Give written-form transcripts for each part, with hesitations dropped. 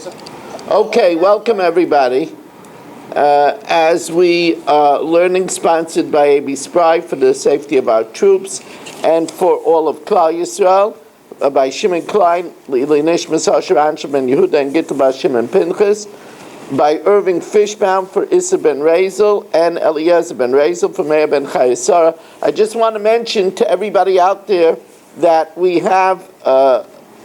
Okay, welcome everybody. As we are learning, sponsored by AB Spry for the safety of our troops and for all of Klal Yisrael, by Shimon Klein, Lili Nishmas Asher Anshel Ben Yehuda and Gittel Bar Shimon Pinchas, by Irving Fishbaum for Issa Ben Razel and Eliezer Ben Razel for Meir Ben Chayesara. I just want to mention to everybody out there that we have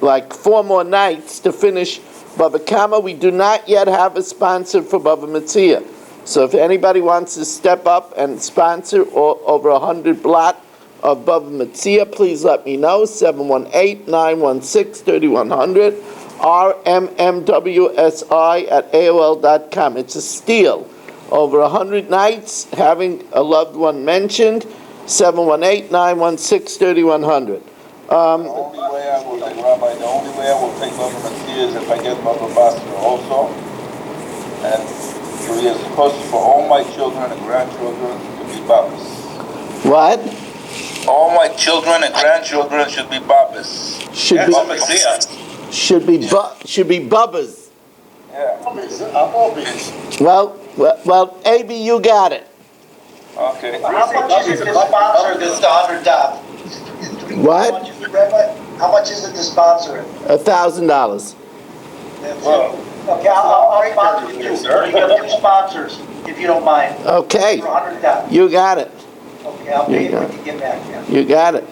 like 4 more nights to finish Bava Kama. We do not yet have a sponsor for Bava Metzia. So if anybody wants to step up and sponsor over 100 blot of Bava Metzia, please let me know. 718-916-3100, rmmwsi@aol.com. It's a steal. Over 100 nights, having a loved one mentioned. 718-916-3100. The only way I will, Rabbi, the only way I will take Bava Metzia is if I get Bava Basra also. And we are supposed to, for all my children and grandchildren, to be Babas. What? All my children and grandchildren should be Babas. Should be Bubbas. Yeah. Well, AB, you got it. Okay. How much is it to sponsor this 100 Daf? What? How much is it to sponsor it? $1,000. Okay, I'll sponsor you. You got 2 sponsors, if you don't mind. Okay. For 100 Daf. You got it. Okay, I'll pay it when you get back, yeah. You got it.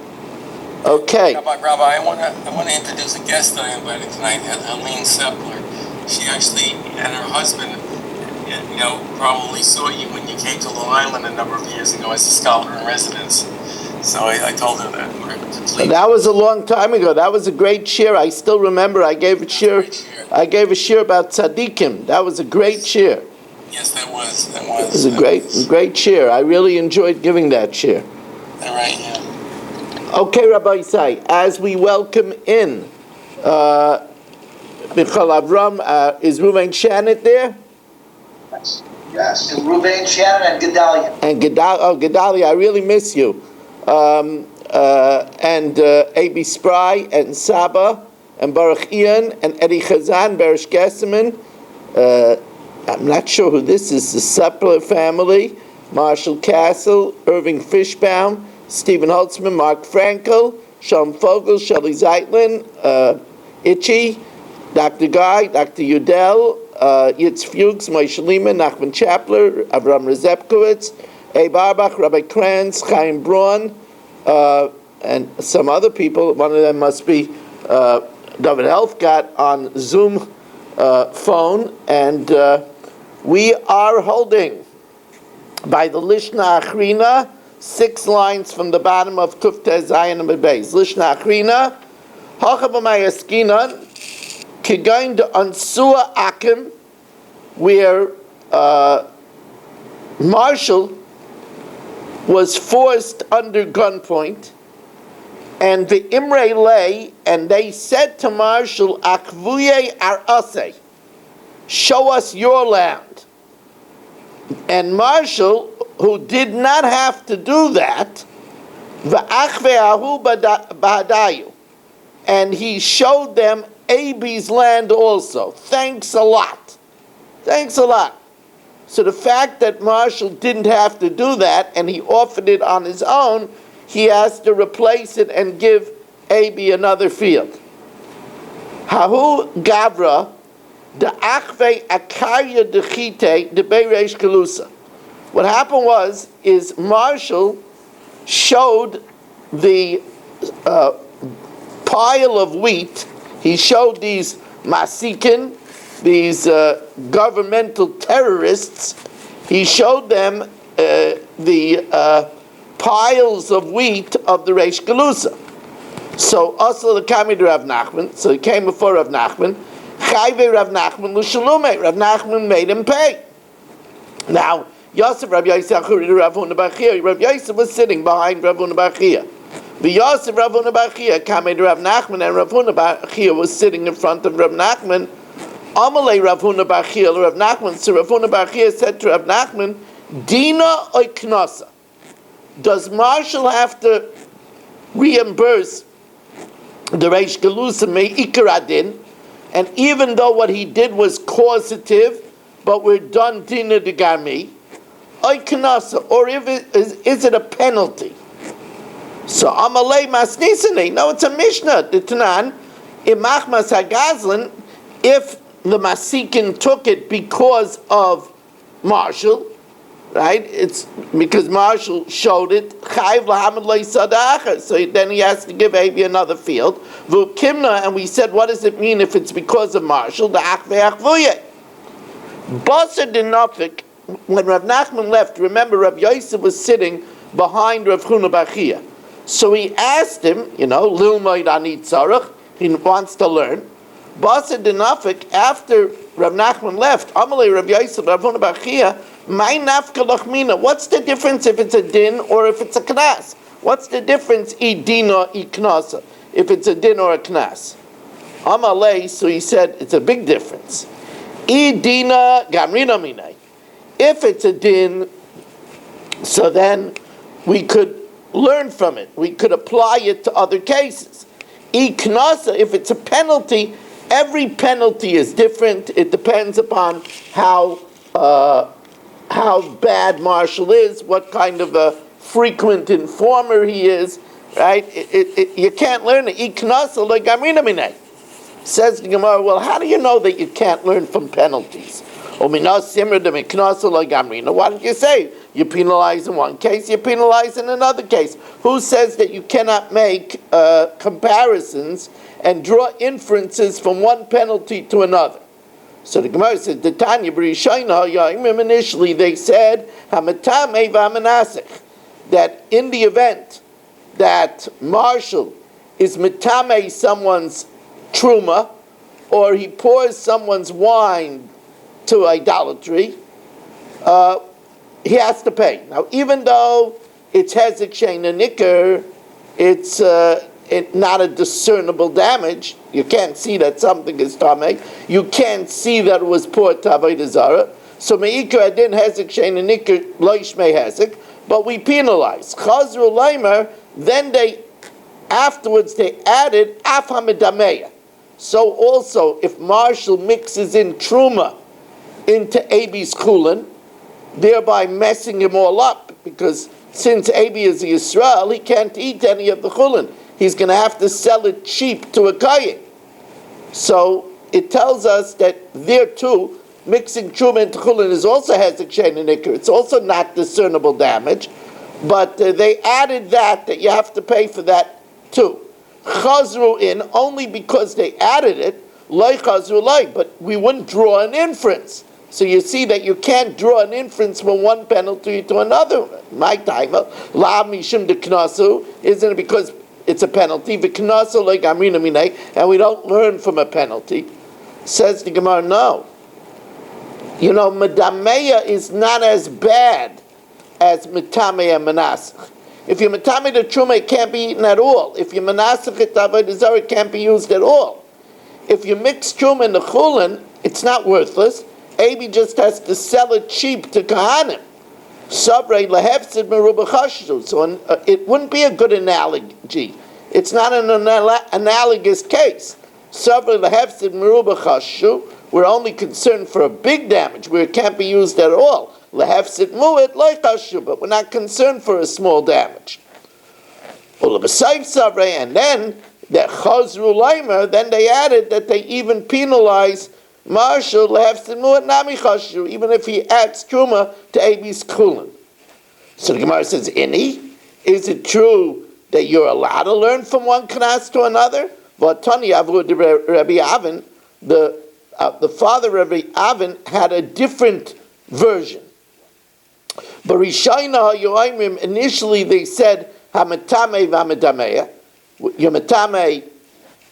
Okay. Rabbi, I want to introduce a guest that I invited tonight, Aline Sepler. She actually and her husband, probably saw you when you came to Long Island a number of years ago as a scholar in residence. So I told her that. That was a long time ago. That was a great shir. I still remember. I gave a shir about tzaddikim. That was a great shir. Yes, that was. It was a great shir. I really enjoyed giving that shir. All right, yeah. Okay, Rabbi Isai, as we welcome in Michal Avram, is Ruvain Shannon there? Yes, and Ruvain Shannon and Gedalia. And Gedalia, I really miss you. And A.B. Spry and Saba and Baruch Ian and Eddie Chazan, Berish Gesseman. I'm not sure who this is. The Suppler family, Marshall Castle, Irving Fishbaum, Stephen Holtzman, Mark Frankel, Shalom Fogel, Shelley Zeitlin, Itchy, Dr. Guy, Dr. Udell, Yitz Fuchs, Moshe Lehman, Nachman Chapler, Avram Rezepkowitz, A. Barbach, Rabbi Kranz, Chaim Braun, and some other people. One of them must be David Helfgott on Zoom phone. And we are holding by the Lishna Achrina, 6 lines from the bottom of Kufteh Zayin and Bebeis. Lishna Achrina, Hachabamayaskinan, Kigain de Ansua Akim, where Marshall was forced under gunpoint, and the Imre lay, and they said to Marshall, Akvuye Arase, show us your land. And Marshall, who did not have to do that, and he showed them Abi's land also. Thanks a lot. Thanks a lot. So the fact that Marshall didn't have to do that and he offered it on his own, he has to replace it and give Abi another field. Hahu Gavra, the Achve Akarya Dechite, the Beiresh Kalusa. What happened is Marshall showed the pile of wheat. He showed these masikin, these governmental terrorists. He showed them the piles of wheat of the Reish Galusa. So also the Kamid Rav Nachman. So he came before Rav Nachman. Chayve Rav Nachman l'shalume. Rav Nachman made him pay. Now Yosef Rav Yosef Rav Huna bar Chia. Rav Yosef was sitting behind Rav Huna bar Chia. The Yosef Rav Huna bar Chia came to Rav Nachman, and Rav Huna bar Chia was sitting in front of Rav Nachman. Amalei Rav Huna bar Chia, Rav Nachman. So Rav Huna bar Chia said to Rav Nachman, Dina oy knasa. Does Marshall have to reimburse the Reish Galusa me Ikaradin? and even though what he did was causative, but we're done dina de gami, oy knasa, or if is it a penalty? So amalei masnisane. No, it's a mishnah. The Tanan, imachmas hagazlan, if the masikin took it because of Marshall, right? It's because Marshall showed it. Chayv lahamad lo yisadacha. So then he has to give Avi another field. V'ukimna, and we said, what does it mean if it's because of Marshall? The ach ve'achvuye. Basa dinafik. When Rav Nachman left, remember Rav Yosef was sitting behind Rav Chuna Bachia. So he asked him, Lilmoid ani tzarach. He wants to learn. Basa dinafik, after Rav Nachman left, Amalei Rav Yosef, Rav Chuna Bachia, my nafka lachmina. What's the difference if it's a din or if it's a knas? What's the difference, I dina, I knasa, if it's a din or a knas? Amalei, so he said, it's a big difference. I dina gamrina minay. If it's a din, so then we could learn from it. We could apply it to other cases. I knasa, if it's a penalty, every penalty is different. It depends upon how bad Marshall is, what kind of a frequent informer he is, right? You can't learn it. I knasa lo gamrina minay. Says the Gemara, well, how do you know that you can't learn from penalties? Why don't you say you penalize in one case, you penalize in another case? Who says that you cannot make comparisons and draw inferences from one penalty to another? So the Gemara says, the Tanya B'Rishayna, initially they said, Hamatame v'Amanasich, that in the event that Marshall is mitame someone's truma, or he pours someone's wine to idolatry, he has to pay. Now, even though it's hezek shein and nikr, it's not a discernible damage. You can't see that something is tamei. You can't see that it was poured to avodah zarah. So meikar adin hezek shein and nikr lo yishmei hezek, but we penalize. Chazru leimer, then afterwards they added af hamidameya. So also, if Marshall mixes in truma into Abi's chulin, thereby messing him all up, because since Abi is a Yisrael, he can't eat any of the chulin. He's going to have to sell it cheap to a kayin. So it tells us that there too, mixing truma into chulin is also hezek shein and nikr. It's also not discernible damage, but they added that you have to pay for that too. Chazru in, only because they added it, loy chazru loy, but we wouldn't draw an inference. So you see that you can't draw an inference from one penalty to another. My time, la mishum de knasu, isn't it because it's a penalty? V'knasu loy gamrina minay, and we don't learn from a penalty. Says the Gemara, no. Medameya is not as bad as mitameya manasach. If you're matame the truma, it can't be eaten at all. If you manasach it avodah zarah, it can't be used at all. If you mix truma and the chulin, it's not worthless. Abi just has to sell it cheap to kahanim. Sabrei lehefsid meruba chashu. So it wouldn't be a good analogy. It's not an analogous case. Sabrei lehefsid meruba chashu. We're only concerned for a big damage where it can't be used at all. Lehefsid mu'it lo chashu, but we're not concerned for a small damage. And then that chazru leimer, then they added that they even penalize Marshall lehefsid mu'it nami chashu, even if he adds truma to Abi's chulin. So the Gemara says, is it true that you're allowed to learn from one knas to another? V'atani avu Rabbi Avin, the father of Rabbi Avin had a different version. Barishayna Yoimim, initially they said Hamatame v'Hamadameya. You matame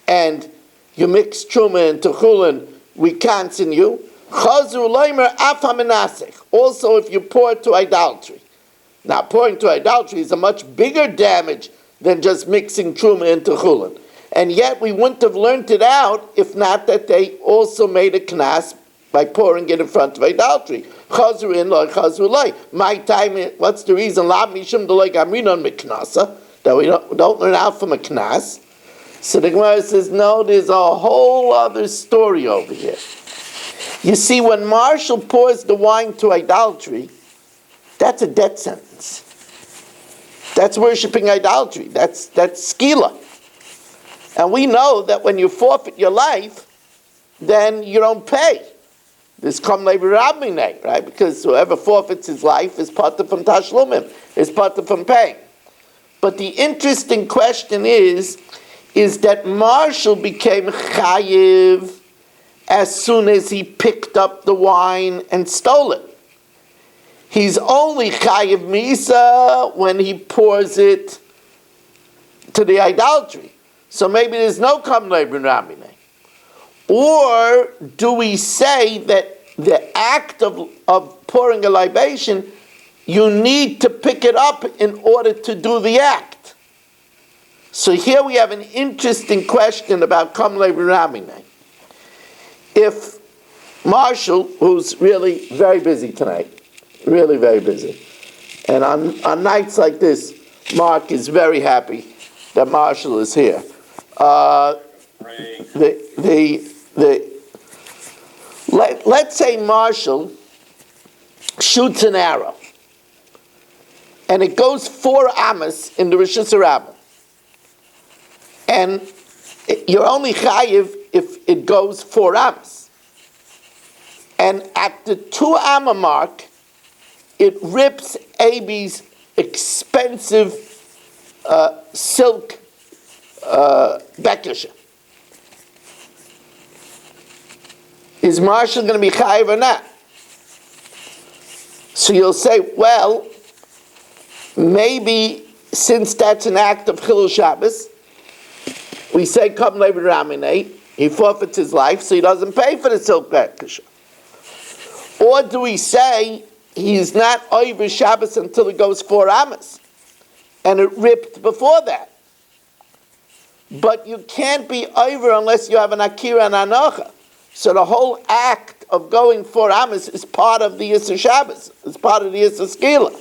and you mix truma into chulin, we cancel you. Chazru leimer af hamanasech. Also, if you pour it to idolatry. Now, pouring to idolatry is a much bigger damage than just mixing truma into chulin. And yet, we wouldn't have learned it out if not that they also made a knas by pouring it in front of idolatry. Chazru in lo chazru loi. My time, what's the reason? La mishum de loi gamrinon miknasa, that we don't learn out from a knas. So the Gemara says, no, there's a whole other story over here. You see, when Marshall pours the wine to idolatry, that's a death sentence. That's worshiping idolatry. That's skila. And we know that when you forfeit your life, then you don't pay. This kam le'rabminei, right? Because whoever forfeits his life is parted from tashlumim, is parted from paying. But the interesting question is that Marshall became chayiv as soon as he picked up the wine and stole it. He's only chayiv misa when he pours it to the idolatry. So maybe there's no kam le'rabminei. Or do we say that the act of pouring a libation, you need to pick it up in order to do the act? So here we have an interesting question about kam le'rabminei. If Marshall, who's really very busy tonight, really very busy, and on nights like this, Mark is very happy that Marshall is here. Let's say Marshall shoots an arrow, and it goes 4 amas in the Rosh Hashanah, and you're only chayiv if it goes 4 amas. And at the 2 amma mark, it rips Abi's expensive silk bekisha. Is Marshall going to be chayiv or not? So you'll say, well, maybe since that's an act of chilul Shabbos, we say kam le'rabminei, he forfeits his life, so he doesn't pay for the silk bekisha. Or do we say he's not over Shabbos until it goes 4 amas, and it ripped before that? But you can't be over unless you have an akira and anocha. So the whole act of going 4 amas is part of the Yisur Shabbos. It's part of the Yisur Skila.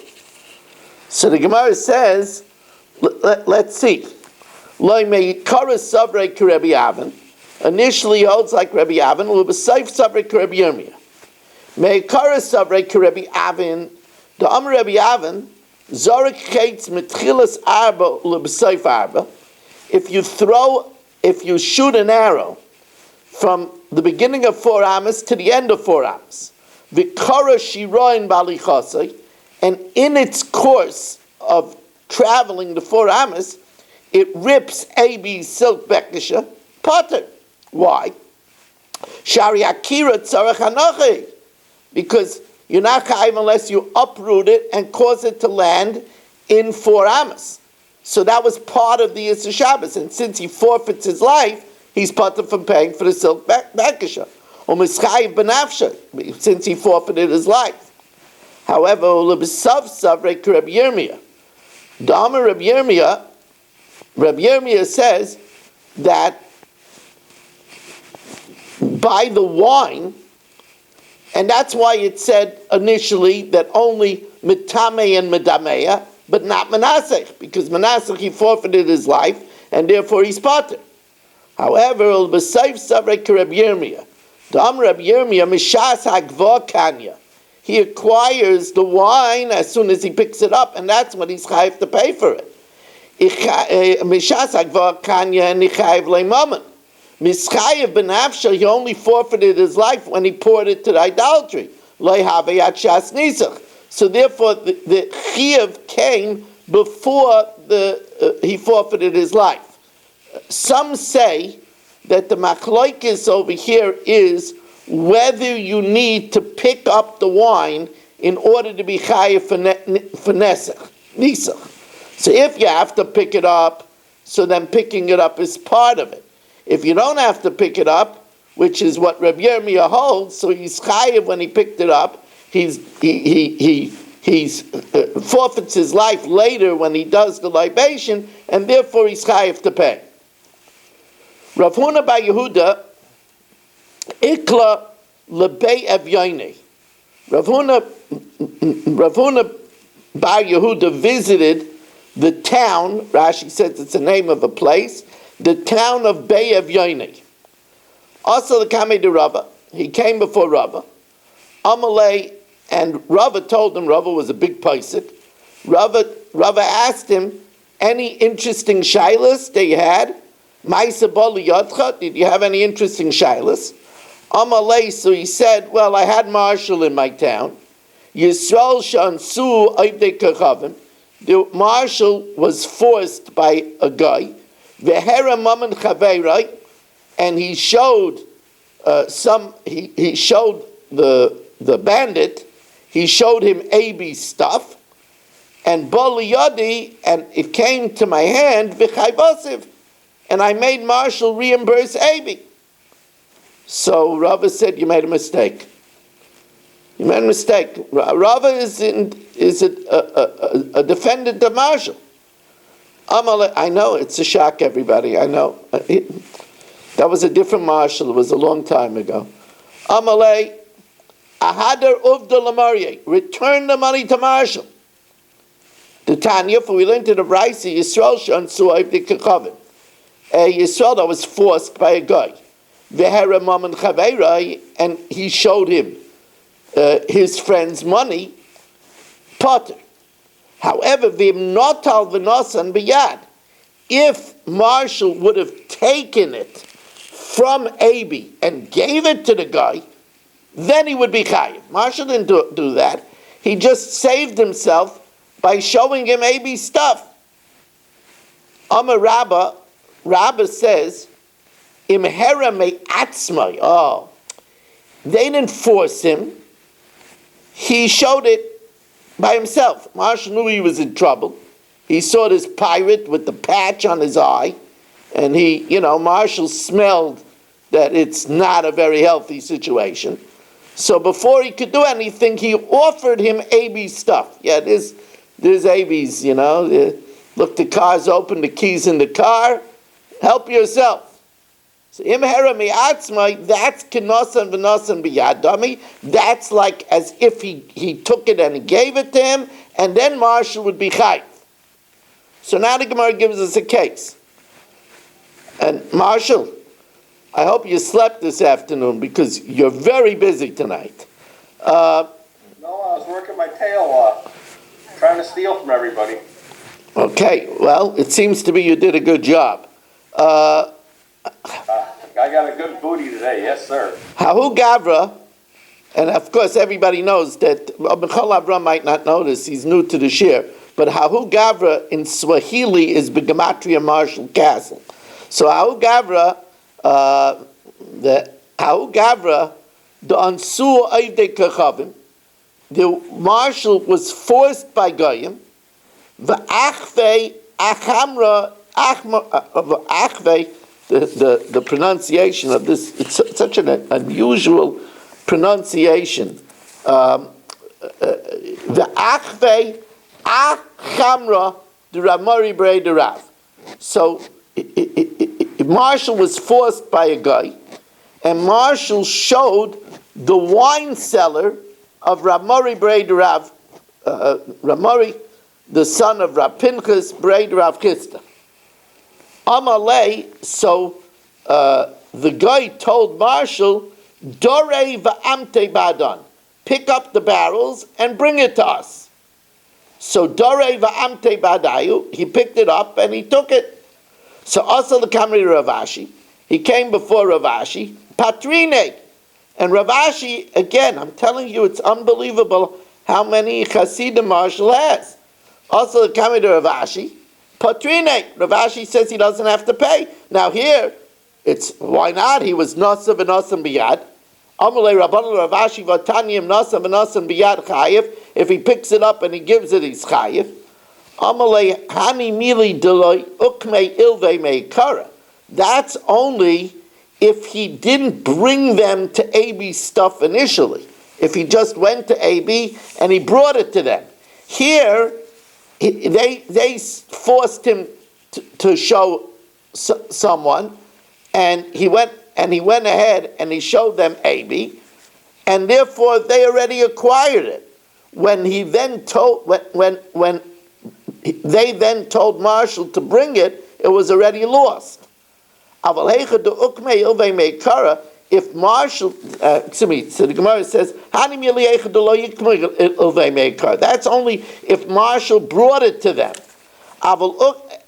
So the Gemara says, let's see. Lo meikara savrei k'Rebbi Avin. Initially he holds like Rebbe Avin. L'b'seif savrei k'Rebbi Yirmiyah. Meikara savrei k'Rebbi Avin. The Rebbe Avin zorik chaitz mitchilas arba l'b'seif arba. If you shoot an arrow from the beginning of 4 amas to the end of 4 amas, v'kara shiroin balichasei, and in its course of traveling the 4 amas, it rips Abi's silk bekisha, potter. Why? Shari akira tzarech hanochi, because you're not chayiv unless you uproot it and cause it to land in 4 amas. So that was part of the Yisur Shabbos, and since he forfeits his life, he's potter from paying for the silk bekisha. Or mischayiv benafsha, since he forfeited his life. However, l'b'sav savrei k'Rebbi Yirmiyah. Dama Rabbi Yirmiyah says that by the wine, and that's why it said initially that only mitame and medameya, but not Manasseh, because Manasseh he forfeited his life, and therefore he's potter. However, l'b'seif savrei k'Rebbi Yirmiyah. Dam Rabbi Yirmiyah mishas hagva kanya. He acquires the wine as soon as he picks it up, and that's when he's chayiv to pay for it. Mishas hagva kanya and chayiv leimaman. Mischayiv benafsha, he only forfeited his life when he poured it to the idolatry. Lehavayat shas nisach. So therefore, the chiyuv came before he forfeited his life. Some say that the machloikis over here is whether you need to pick up the wine in order to be chayiv for nisach. So if you have to pick it up, so then picking it up is part of it. If you don't have to pick it up, which is what Rabbi Yirmiyah holds, so he's chayiv when he picked it up. He forfeits his life later when he does the libation, and therefore he's chayiv to pay. Rav Huna bar Yehuda ikla lebei Evyoini. Rav Huna bar Yehuda visited the town. Rashi says it's the name of a place the town of Bay of Yomi. Also the Kame de Rava, he came before Rava. Amalei, and Rava told him, Rava was a big paisik. Rava asked him, any interesting shilas they had? Maisa bali yadcha, did you have any interesting shilas? Amalei, so he said, well, I had marshal in my town. Yisrael shansu oivdei kachavim. The marshal was forced by a guy. Vehera maman chaveirai, and he showed he showed the bandit, he showed him AB stuff, and bali yadi, and it came to my hand v'chayvasiv, and I made marshal reimburse AB. So Rava said, you made a mistake. You made a mistake. Rava is a defendant of marshal. I know, it's a shock, everybody, I know. That was a different marshal, it was a long time ago. Amalei, ahadar uvda lamarye, return the money to marshal. The Tanya, for we learned in the Raisi, Yisrael shan su'ayv the kachavim. A Yisrael that was forced by a guy. Vehera maman chaveirai, and he showed him his friend's money, potter. However, v'im notal v'nosan b'yad, if marshal would have taken it from Abi and gave it to the guy, then he would be chayiv. Marshal didn't do that. He just saved himself by showing him Abi stuff. Amar Rabba says, Imhera me atzmai. Oh, they didn't force him. He showed it by himself. Marshal knew he was in trouble. He saw this pirate with the patch on his eye, and Marshal smelled that it's not a very healthy situation. So before he could do anything, he offered him AB stuff. Yeah, there's ABs, Look, the car's open, the key's in the car. Help yourself. So imhera mi'atzmai, that's kenosan v'nosan b'yadami. That's like as if he took it and he gave it to him, and then Marshal would be chayiv. So now the Gemara gives us a case. And Marshal, I hope you slept this afternoon because you're very busy tonight. No, I was working my tail off, trying to steal from everybody. Okay, well, it seems to be you did a good job. I got a good booty today, yes, sir. Hahu Gavra, and of course everybody knows that Bechol Avram might not know this, he's new to the shir, but Hahu Gavra in Swahili is Begematria Marshal Castle. So Hahu Gavra, the Ansur Eidei Kachavim, the marshal was forced by Goyim, V'achvei Achamra, Achvei, the pronunciation of this, it's such an unusual pronunciation. The Achvei Achamra the Ramari Brei de Rav. So Marshall was forced by a guy, and Marshall showed the wine cellar of Ramari Brei de Rav, Ramari, the son of Rav Pinchas Brei de Rav Chista. Amalei, so the guy told Marshall, Dorei va'amte badan, pick up the barrels and bring it to us. So Dorei va'amte badayu, he picked it up and he took it. So also the Kamri Ravashi, he came before Ravashi, Patrine, and Ravashi, again, I'm telling you, it's unbelievable how many Hasidim Marshall has. Also the Kamri Ravashi, Patrine, Ravashi says he doesn't have to pay. Now here, it's, why not? He was Nasa v'Nasan biyad. Amalei Rabbanu Ravashi v'Tanyim Nasa v'Nasan biyad chayiv. If he picks it up and he gives it, he's chayiv. Amalei Hani Mili Deloy Ukmei Ilvei Meikara. That's only if he didn't bring them to AB stuff initially. If he just went to AB and he brought it to them. Here, they forced him to show someone, and he went ahead and he showed them AB, and therefore they already acquired it. When he then told when they then told Marshall to bring it, it was already lost. Aval heicha de ukmei ilvei meikara. If Marshall, excuse me, so the Gemara says, Hanim yeli heicha de lo yikmei ilvei meikara. That's only if Marshall brought it to them. Aval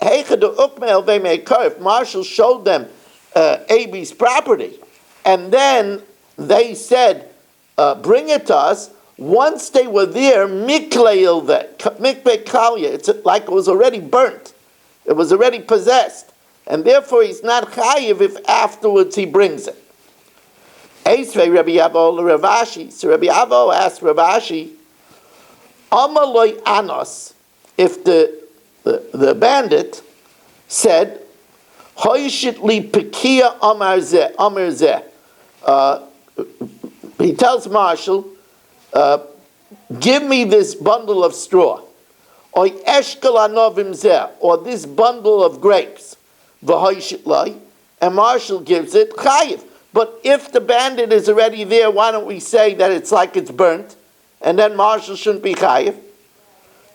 heicha de ukmei ilvei meikara. If Marshall showed them AB's property, and then they said, bring it to us. Once they were there, mikle kalya, it's like it was already burnt. It was already possessed. And therefore he's not chayiv if afterwards he brings it. Eisvei Rabbi Avo Ravashi. So Rabbi Avo asked Ravashi, Amaloi Anos, if the bandit said, Hoyshit li pekia amar zeh. He tells Marshall, give me this bundle of straw, or eshkel anovim zeh, or this bundle of grapes, v'hoyshit lai, and Marshall gives it chayiv. But if the bandit is already there, why don't we say that it's like it's burnt, and then Marshall shouldn't be chayiv?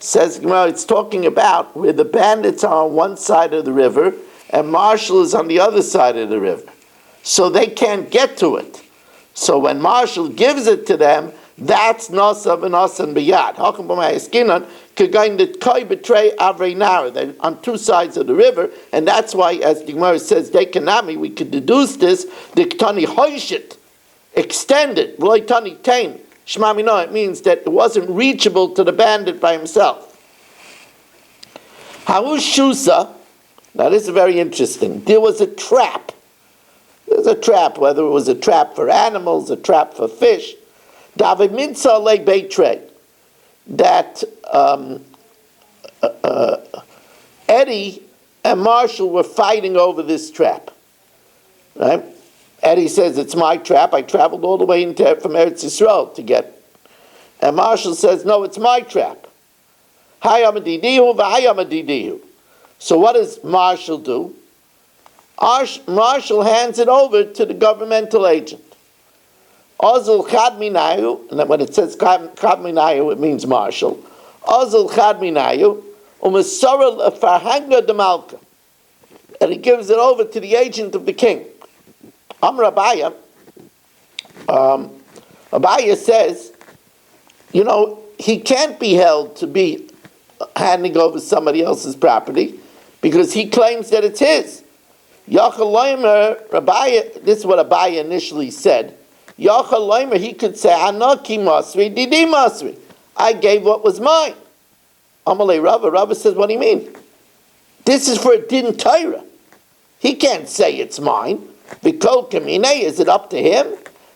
Says Gemara, it's talking about where the bandits are on one side of the river, and Marshall is on the other side of the river, so they can't get to it. So when Marshall gives it to them, that's Nasa v'Nasan b'yad. Hakam b'mayaskinan k'gain d'tkoi betray avrei nara. They're on two sides of the river, and that's why, as the Gemara says, dekanami, we could deduce this, diktani hoishit, extended, v'loitani tain. Shmamino, it means that it wasn't reachable to the bandit by himself. Ha'ush shusa, now this is very interesting. There was a trap. There's a trap, whether it was a trap for animals, a trap for fish. David Minsa le Beitre, that Eddie and Marshall were fighting over this trap. Right? Eddie says, it's my trap. I traveled all the way from Eretz Yisrael to get it. And Marshall says, no, it's my trap. Hayamadidihu v'hayamadidihu. So what does Marshall do? Marshall hands it over to the governmental agent. Ozul chad minayu, and when it says chad minayu, it means Marshall. Ozul chad minayu, u'mesorah farhanga demalka. And he gives it over to the agent of the king. Amar Abaya, Abaya says, he can't be held to be handing over somebody else's property because he claims that it's his. Abaya, this is what Abaya initially said. He could say, Anaki Masri, Didi Masri. I gave what was mine. Amalei Rava. Rava says, what do you mean? This is for a din Torah. He can't say it's mine. Vikol Kamine, is it up to him?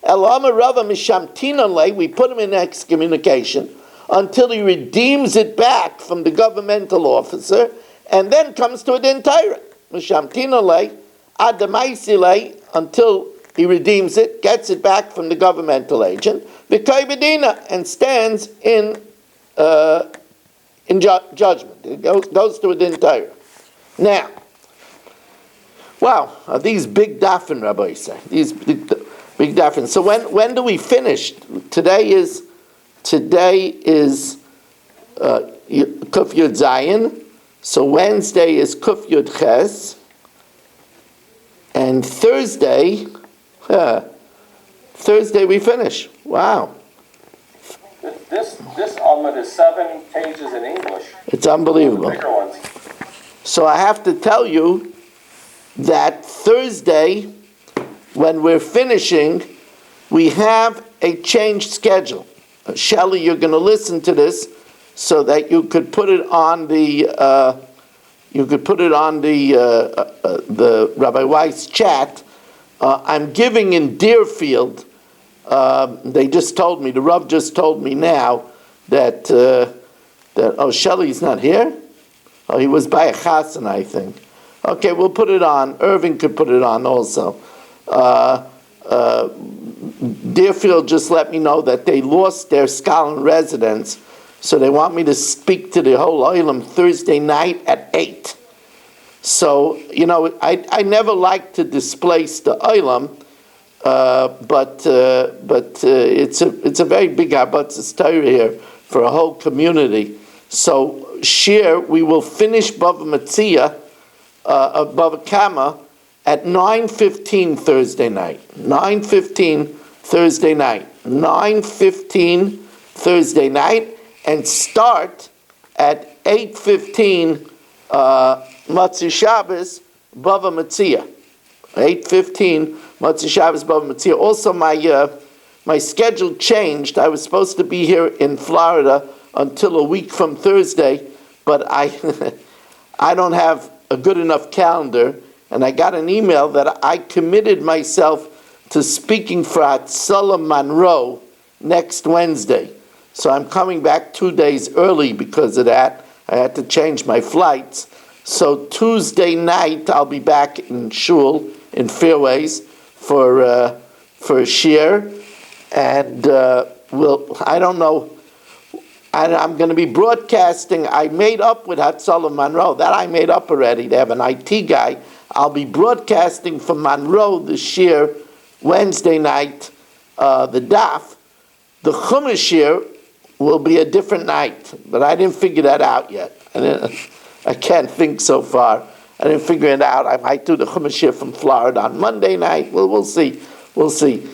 Elama Rava Mishamtinale, we put him in excommunication until he redeems it back from the governmental officer, and then comes to a din Torah. Mishamtinale, Adamaisile, until he redeems it, gets it back from the governmental agent, V'koy and stands in judgment. It goes to a din Torah. Now, wow, are these big dafin, Rabbi say? These big dafin. So when do we finish? Today is Kuf Yud Zayin. So Wednesday is Kuf Yud Ches. And Thursday we finish. Wow. This Almud is 7 pages in English. It's unbelievable. The bigger ones. So I have to tell you that Thursday, when we're finishing, we have a changed schedule. Shelley, you're going to listen to this so that you could put it on the Rabbi Weiss chat. I'm giving in Deerfield. They just told me, the Rav just told me now that Shelley's not here. Oh, he was by a chassan, I think. Okay, we'll put it on. Irving could put it on also. Deerfield just let me know that they lost their Scotland residence, so they want me to speak to the whole Olam Thursday night at 8. So, I never like to displace the Olam, but it's a very big Habbatzis Torah here for a whole community. So, we will finish Bava Metzia, Bava Kama, at 9:15 Thursday night. 9:15 Thursday night. 9:15 Thursday night, and start at 8:15 Matzah Shabbos Bava Metzia. 8:15 Matzah Shabbos Bava Metzia. Also, my schedule changed. I was supposed to be here in Florida until a week from Thursday, but I I don't have a good enough calendar, and I got an email that I committed myself to speaking for Hatzalah Monroe next Wednesday. So I'm coming back 2 days early because of that. I had to change my flights. So Tuesday night I'll be back in Shul in Fairways for a shiur, and I don't know. I'm going to be broadcasting. I made up with Hatzalah Monroe. That I made up already. They have an IT guy. I'll be broadcasting from Monroe this year, Wednesday night, the Daf. The Chumash shiur will be a different night, but I didn't figure that out yet. I can't think so far. I didn't figure it out. I might do the Chumash shiur from Florida on Monday night. Well, we'll see. We'll see.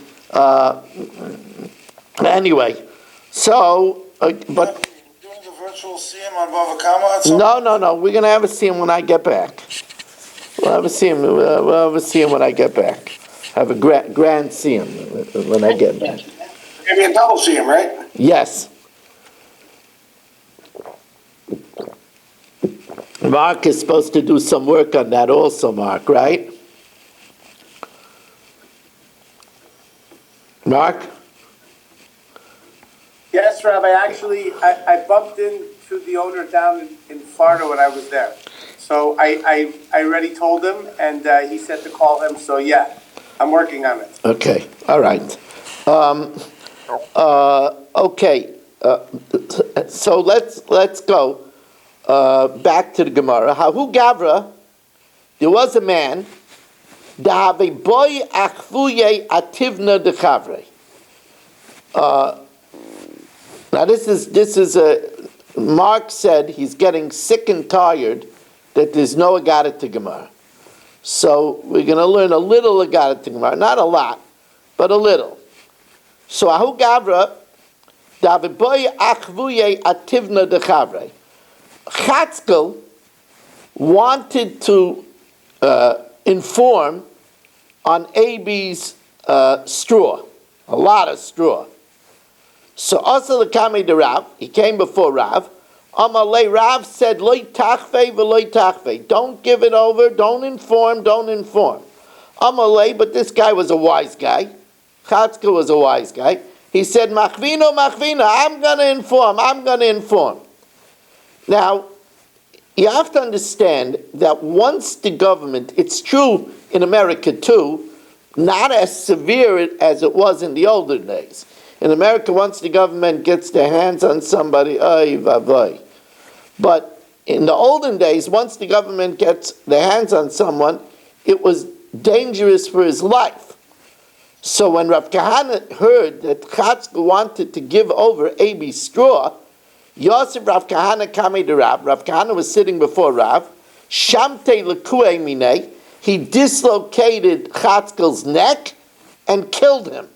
Anyway, so... but doing the virtual CM on Bava Kama? No. We're gonna have a CM when I get back. We'll have a CM. We'll have a CM when I get back. Have a grand CM when I get back. Maybe a double CM, right? Yes. Mark is supposed to do some work on that also, Mark, right? Mark? Yes, Rabbi. Actually, I bumped into the owner down in Florida when I was there. So I already told him, and he said to call him. So yeah, I'm working on it. Okay, all right. Okay, so let's go back to the Gemara. Hahu Gavra, there was a man. Dahave boy achvuye ativna dechavre. Now this is a Mark said he's getting sick and tired that there's no Agadah to Gemara. So we're going to learn a little Agadah to Gemara, not a lot, but a little. So Ahu Gavra, Daviboy Achvuye Ativna Dechavre. Chatzkel wanted to inform on Abi's straw, a lot of straw. So also the Kami de Rav, he came before Rav. Amalei Rav said, Loi tachve v'loi tachve. Don't give it over, don't inform. Amalei, but this guy was a wise guy. Chatzkel was a wise guy. He said, Machvino, I'm going to inform. Now, you have to understand that once the government, it's true in America too, not as severe as it was in the older days. In America, once the government gets their hands on somebody, ay vavoy. But in the olden days, once the government gets their hands on someone, it was dangerous for his life. So when Rav Kahana heard that Chatzkel wanted to give over Abi's straw, Yosef Rav Kahana Kami de Rav, Rav Kahana was sitting before Rav, Shamte lekue mine, he dislocated Chatzkel's neck and killed him.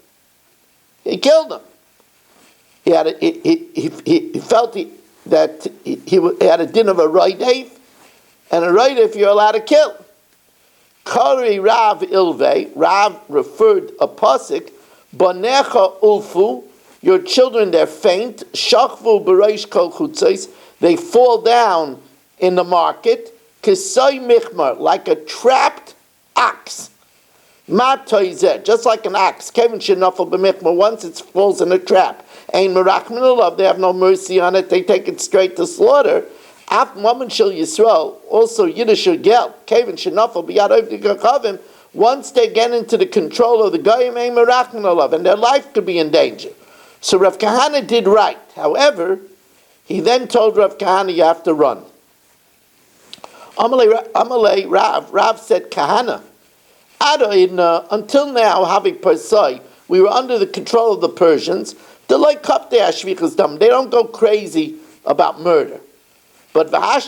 He killed him. He felt that he had a din of a roidev, and a roidev you're allowed to kill. Kari Rav Ilve, Rav referred a pasuk, Bonecha Ulfu, your children they're faint, Shachvu Bereish Kol Chutzos, they fall down in the market, Kisai Michmar, like a trapped ox. Just like an ox, Kevin Shenafel b'michma, once it falls in a trap, Ein merachmin alav, they have no mercy on it, they take it straight to slaughter. Af Mammon Shel Yisrael, also Yiddish Gel, Kevin Shenafel b'yad Ovdi Gachavim, once they get into the control of the Goyim, Ein merachmin alav, and their life could be in danger. So Rav Kahana did right. However, he then told Rav Kahana, you have to run. Amalei Rav said, Kahana, until now, having Persai, we were under the control of the Persians. They don't go crazy about murder. But now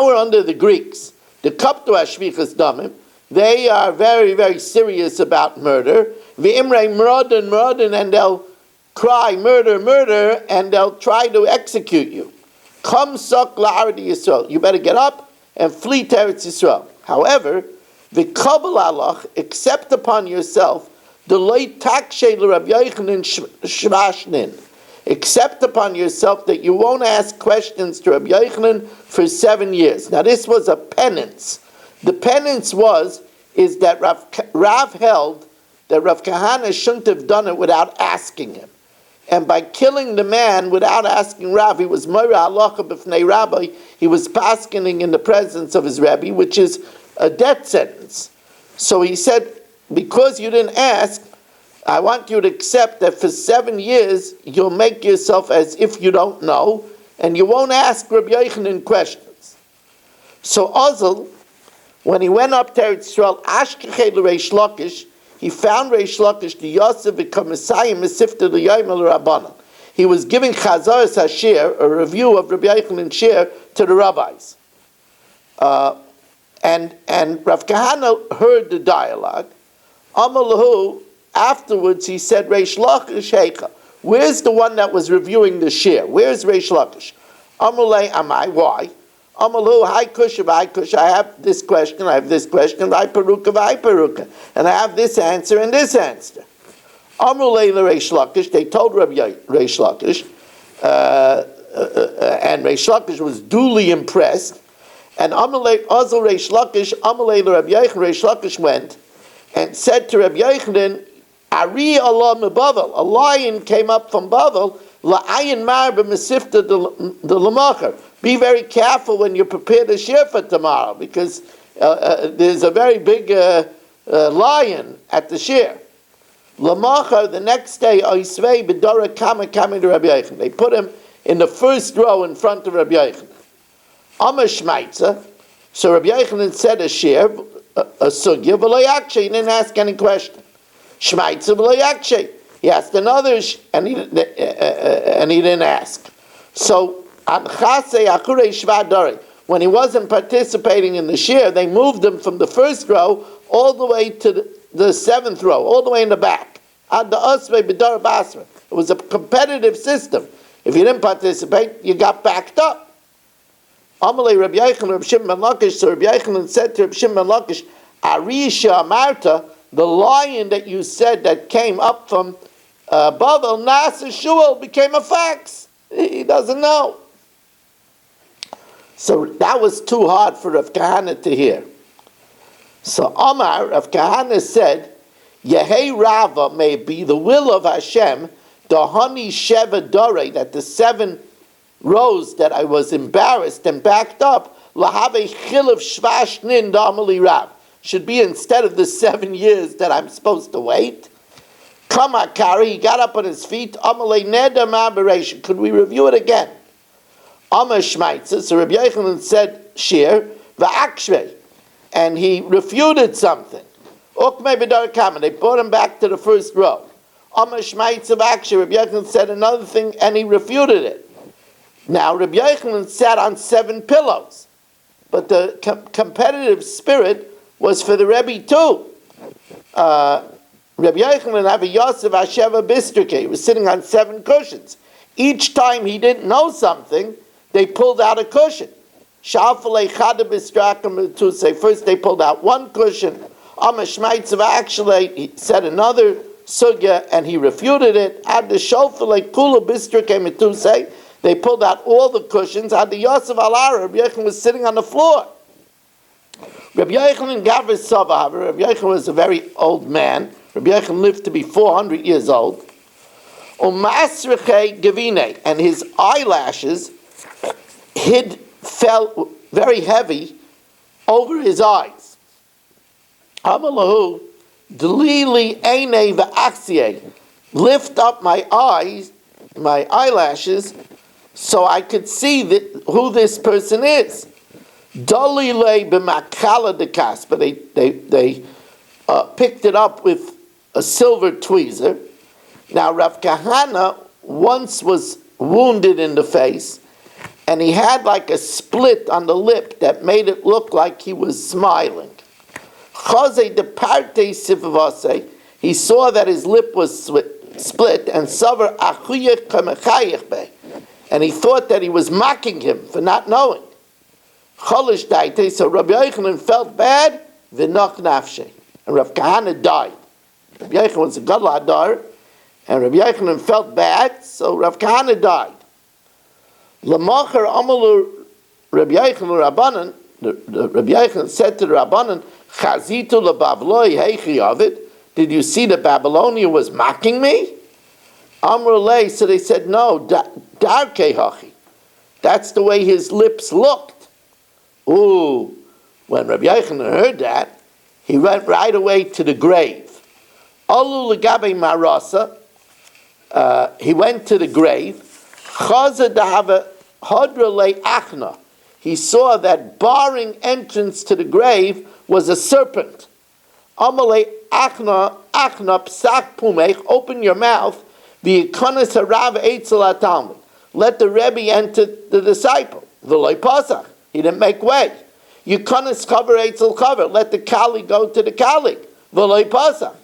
we're under the Greeks. The kapto ashvichas damim. they are very, very serious about murder. V'imrei murden, and they'll cry murder, murder, and they'll try to execute you. Come suck la'ardi Yisrael. You better get up and flee to Eretz Yisrael. However, v'kabel alach, accept upon yourself the leit takshe l'Rabbi Yochanan shvashnin. Accept upon yourself that you won't ask questions to Rabbi Yochanan for 7 years. Now this was a penance. The penance is that Rav held that Rav Kahana shouldn't have done it without asking him. And by killing the man without asking Rav, he was Moira Halacha b'fnei Rabbi, he was paskening in the presence of his Rebbe, which is a death sentence. So he said, because you didn't ask, I want you to accept that for 7 years, you'll make yourself as if you don't know, and you won't ask Rabbi Yochanan questions. So Ozel, when he went up to Eretz Yisrael, Ashkechei l'Reish Lakish, he found Reish Lakish, the Yosef v'Kamasayim Mesifta l'Yomi l'Rabbanan. He was giving Chazaras HaShir, a review of Rabbi Yochanan's Shir, to the rabbis. And Rav Kahana heard the dialogue. Amalahu, afterwards he said, Reish Lakish Heika. Where's the one that was reviewing the Shir? Where's Reish Lakish? Amalei Amai, why? Amalu, hi kush, I have this question, vai peruka, and I have this answer and this answer. Amrulei Reish Lakish, they told Rabbi Reish Lakish, and Reish Lakish was duly impressed, and Amalei Ozel Reish Lakish, Amalei Rabbi Yochanan, Reish Lakish went and said to Rabbi Yochanan, Ari Allah meBavel, a lion came up from Bavel, la'ayin mar b'mesifta the lamacher. Be very careful when you prepare the shir for tomorrow, because there's a very big lion at the shir. Lamacher, the next day, oisvei b'dora kama to Rabbi Yochanan. They put him in the first row in front of Rabbi Yochanan. Amar shmaitza. So Rabbi Yochanan said a shir, a sugya, v'lo yakshe. He didn't ask any question. Shmaitza v'lo yakshe. He asked another, and he didn't ask. So when he wasn't participating in the shir, they moved him from the first row all the way to the seventh row, all the way in the back. It was a competitive system. If you didn't participate, you got backed up. Amalei Rabbi Yochanan, Rabbi Shimon ben Lakish, so Rabbi Yochanan said to Rabbi Shimon ben Lakish, Arisha Amarta, the lion that you said that came up from Bavel, Nasa Shuel, became a fax. He doesn't know. So that was too hard for Rav Kahana to hear. So Omar, Rav Kahana said, Yehei Rava, may be the will of Hashem, the Hani Sheva Dore, that the 7 rows that I was embarrassed and backed up, Lahave Chilav Shvashnin Damali Rav, should be instead of the 7 years that I'm supposed to wait. Kamakari, he got up on his feet, Amalei Neder Ma'aberation. Could we review it again? Amar Shmaitza, so Rabbi Yochanan said Shir, Va'akshvei, and he refuted something. Ukmei B'dar Kama, they brought him back to the first row. Amar Shmaitza Va'akshvei, Rabbi Yochanan said another thing, and he refuted it. Now Rabbi Yochanan sat on 7 pillows, but the competitive spirit was for the Rebbe too. Rabbi Yochanan have a Yosef Hasheva Bistrike. He was sitting on 7 cushions. Each time he didn't know something, they pulled out a cushion. First they pulled out 1 cushion. Actually, he said another sugya, and he refuted it. They pulled out all the cushions. Ad the Yosef Alara, Rabbi Yochanan was sitting on the floor. Rabbi Yochanan Gavris Sava, Rabbi Yochanan was a very old man. Rabbi Yochanan lived to be 400 years old. And his eyelashes fell very heavy over his eyes. Amalahu, Delili Eine Va'axie, lift up my eyes, my eyelashes, so I could see who this person is. Dalile b'makala dekas, but they picked it up with a silver tweezer. Now Rav Kahana once was wounded in the face, and he had like a split on the lip that made it look like he was smiling. Chazei de parte sivavase, he saw that his lip was split, and savar achuyech kamechayech be, and he thought that he was mocking him for not knowing. Cholish daite, so Rabbi Yochanan felt bad, v'noch nafshe, and Rav Kahana died. Rabbi Yochanan was a gadol hadar, and Rabbi Yochanan felt bad, so Rav Kahana died. L'macher amalu Rabbi Yochanan Rabbanan, Rabbi Yochanan said to the Rabbanan, Chazitu lebavloi heichi avid, did you see that Babylonia was mocking me? Amrulei, so they said, no, darkei hachi. That's the way his lips looked. Ooh, when Rabbi Yochanan heard that, he went right away to the grave. Alu legabe marasa, he went to the grave. Chaza dahava hadra le achna. He saw that barring entrance to the grave was a serpent. Amalei achna psak pumech, open your mouth. V'yikonis harav eitzel hatalmud. Let the Rebbe enter the disciple. V'loi pasach. He didn't make way. Yikonis cover eitzel cover. Let the kali go to the kali. V'loi pasach.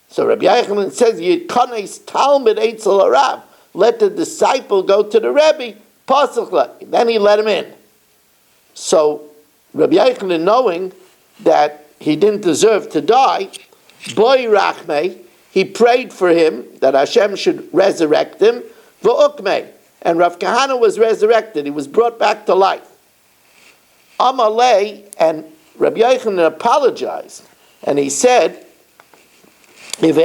So Rabbi Yochanan says Yikonis talmud eitzel harav. Let the disciple go to the Rebbe. Pasach. Then he let him in. So Rabbi Yochanan, knowing that he didn't deserve to die, Boy Rachmei, he prayed for him that Hashem should resurrect him. V'ukmei, and Rav Kahana was resurrected. He was brought back to life. Amalei, and Rabbi Yochanan apologized, and he said, if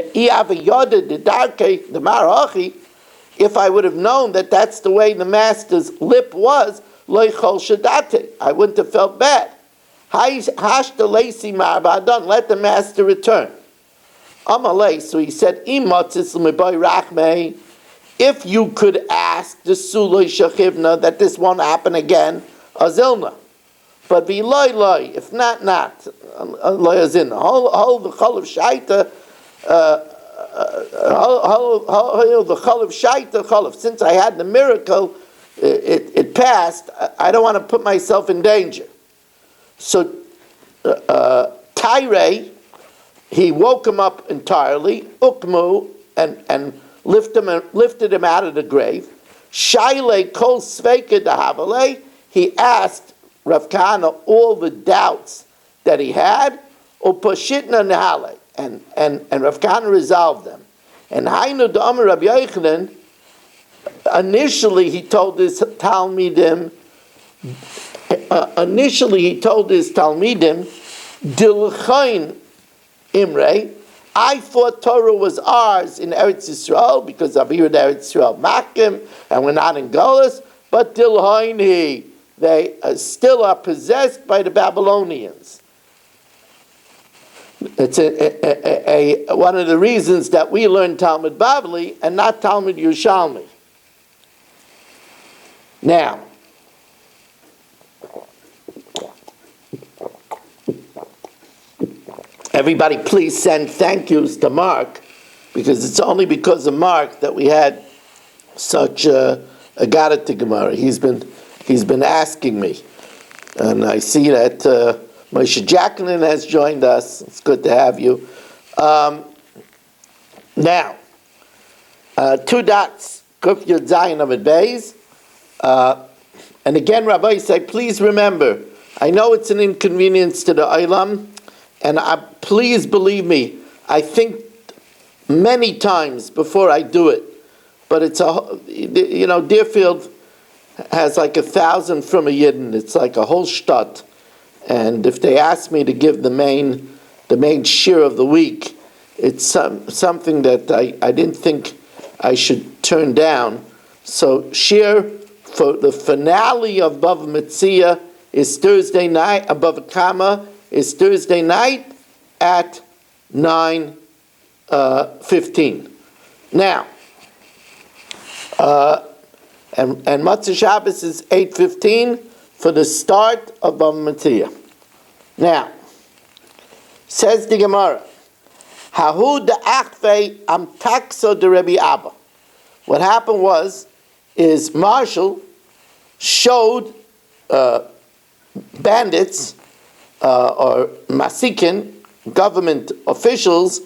I would have known that that's the way the master's lip was, I wouldn't have felt bad. Let the master return. Amalei, so he said, if you could ask the Suloi Shechivna that this won't happen again, Azilna. But v'loi, if not. Hold the chol of shaita, the chol of shaita, since I had the miracle, it passed, I don't want to put myself in danger. So Tyre, he woke him up entirely, ukmu, and lifted him out of the grave. Shaile kol sveika dahavale, he asked Rav Kahana all the doubts that he had, upashitna nehale, and Rav Kahana resolved them. And Hainu Da'amar Rabbi Yochanan, initially he told his Talmidim, Dilchain Imre, I thought Torah was ours in Eretz Yisrael because I've heard Eretz Yisrael Makim and we're not in Golas, but Dilhaini, they still are possessed by the Babylonians. It's one of the reasons that we learn Talmud Bavli and not Talmud Yerushalmi. Now, everybody please send thank yous to Mark, because it's only because of Mark that we had such a Gadata Gemara. He's been asking me, and I see that Moshe Jacqueline has joined us. It's good to have you. Now, 2 dots, Kuf Yud Zayin Amud Beis. And again, Rabbi say, please remember, I know it's an inconvenience to the Olam, and please believe me, I think many times before I do it, but it's Deerfield has like 1,000 from a Yidden. It's like a whole shtat. And if they ask me to give the main shir of the week, it's something that I didn't think I should turn down. So shir for the finale of Bava Metzia is Thursday night. Bava Kama is Thursday night at 9:15. Now, and Matzah Shabbos is 8:15 for the start of Bava Metzia. Now, says the Gemara, Hahu da'achvei am takso de Rebbe Abba. What happened is Marshall showed bandits or masikin government officials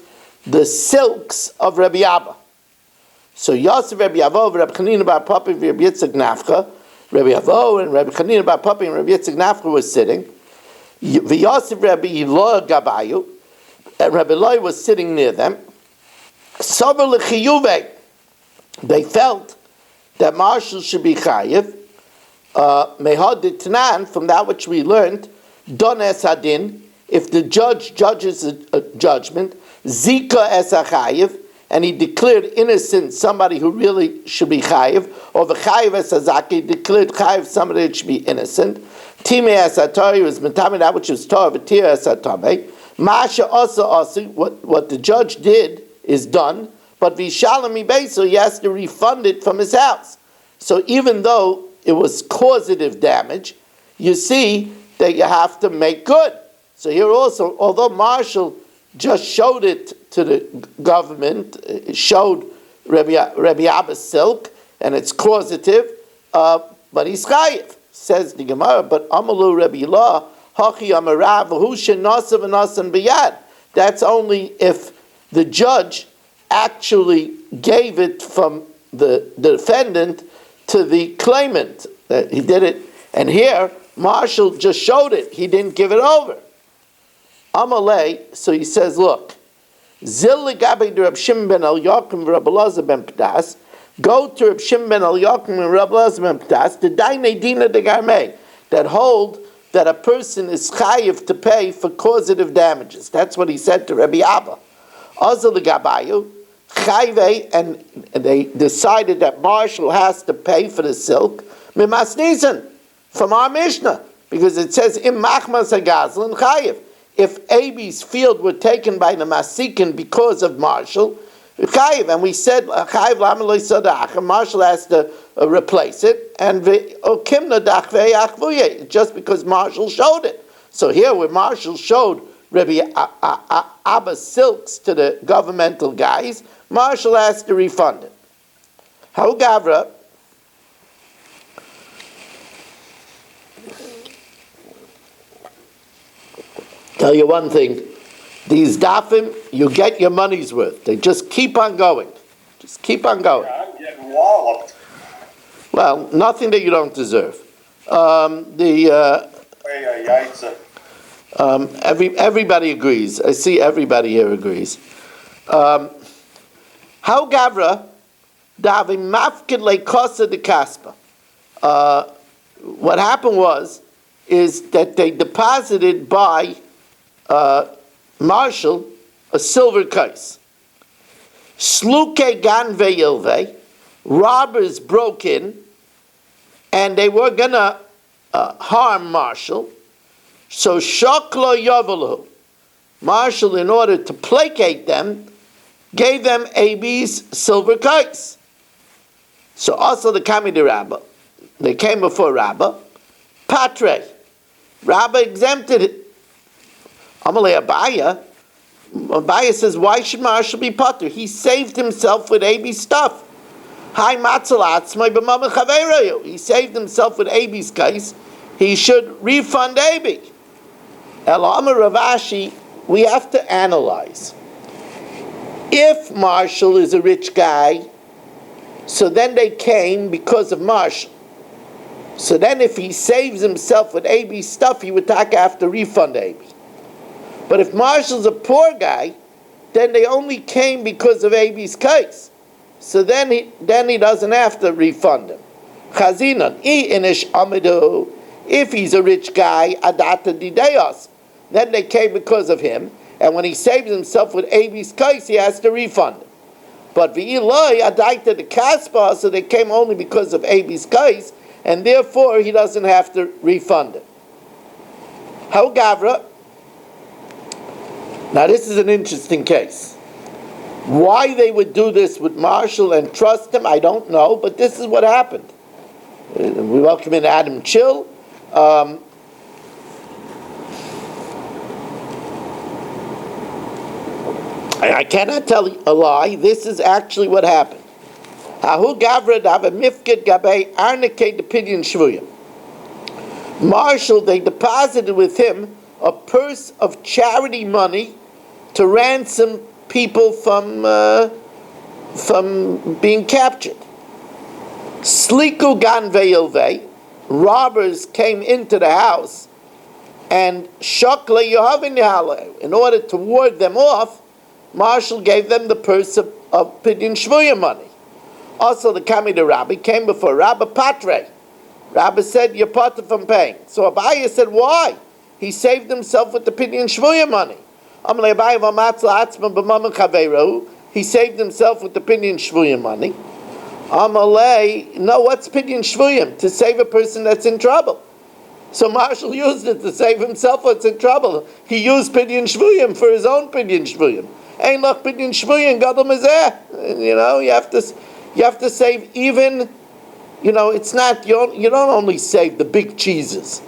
the silks of Rabbi Abba. So Yosef, Rabbi Avo, Rabbi Chanina bar Papi, Rabbi Yitzchak Nafcha, Rabbi Avo and Rabbi Chanina bar Papi and Rabbi Yitzchak Nafcha were sitting. Yosef, Rabbi Yiloah Gabayu, and Rabbi Loi was sitting near them. Sober l'chiyuve, they felt that marshal should be chayiv. Mehad ditnan, from that which we learned, don es hadin, if the judge judges a judgment, zika es chayiv, and he declared innocent somebody who really should be chayiv, or the chayiv es hazaki, declared chayiv somebody that should be innocent. Time es hatari was metame that which was Torah, v'tir es hatame. Masha also, what the judge did is done, but vishalami beiso, he has to refund it from his house. So even though it was causative damage, you see that you have to make good. So here also, although Marshall just showed it to the government, showed Rabbi Abba's silk, and it's causative, but he's chayiv, says the Gemara, but Amalu Rabbi Yilah, Hachi Amarav, Hu Shenasav Nasan Biyad. That's only if the judge actually gave it from the defendant to the claimant. He did it, and here Marshall just showed it. He didn't give it over. Amalei, so he says, look, Zil legabe Reb Shimon ben Eliyakim v'Reb Elazar ben Pdas. Go to Reb Shimon ben Eliyakim and Reb Elazar ben Pdas, the dainei dina de garmei, that hold that a person is chayiv to pay for causative damages. That's what he said to Rabbi Abba. Azal legabayu chayve, and they decided that Marshall has to pay for the silk mimasnizan from our Mishnah, because it says im machmas hagazlan chayiv. If Abi's field were taken by the Masikin because of Marshall, chayiv, and we said chayiv lamaloi sadach, and Marshall has to replace it, and okimna dachvei achvuye, just because Marshall showed it. So here, where Marshall showed Rabbi Abba's silks to the governmental guys, Marshall has to refund it. How Gavra? Tell you one thing, these dafim, you get your money's worth. They just keep on going. Just keep on going. I'm getting walloped. Well, nothing that you don't deserve. Everybody agrees. I see everybody here agrees. How Gavra, davim mafkid leikosa de kaspa. What happened is that they deposited by Marshall a silver case. Sluke gan ve'ilve, robbers broke in, and they were gonna harm Marshall. So shoklo yavalu, Marshall, in order to placate them, gave them Abi's silver case. So also the Kamidi Rabbah, they came before Rabbah. Patre, Rabbah exempted it. Amalei Abaya says, why should Marshall be pater? He saved himself with Abi's stuff. Hi matzalatz, he saved himself with Abi's case. He should refund Abi. El Amar Ravashi, we have to analyze. If Marshall is a rich guy, so then they came because of Marshall. So then if he saves himself with Abi's stuff, he would have to refund Abi. But if Marshall's a poor guy, then they only came because of Abi's case. So then he doesn't have to refund him. Chazinon, inish amidu. If he's a rich guy, adata dideos. Then they came because of him, and when he saves himself with Abi's case, he has to refund him. But v'iloi adaita de kaspa, so they came only because of Abi's case, and therefore he doesn't have to refund him. How Gavra? Now this is an interesting case. Why they would do this with Marshall and trust him, I don't know, but this is what happened. We welcome in Adam Chill. I cannot tell you a lie. This is actually what happened. Marshall, they deposited with him a purse of charity money to ransom people from being captured. Sliku gan ve'ilvei, robbers came into the house, and shokla yohavin yahale. In order to ward them off, Marshall gave them the purse of pidyon shvuya money. Also, the Kami the Rabbi came before Rabbi Patre. Rabbi said, "You're parted from paying." So Abaya said, "Why?" He saved himself with the pidyon shvuya money. He saved himself with the pidyon shvuya money. Amalei, no, what's pidyon shvuyim? To save a person that's in trouble. So Marshall used it to save himself what's in trouble. He used pidyon shvuyim for his own pidyon shvuyim. Ein lach pidyon shvuyim gadol mezeh. You know, you have to save even. You know, it's not you don't only save the big cheeses.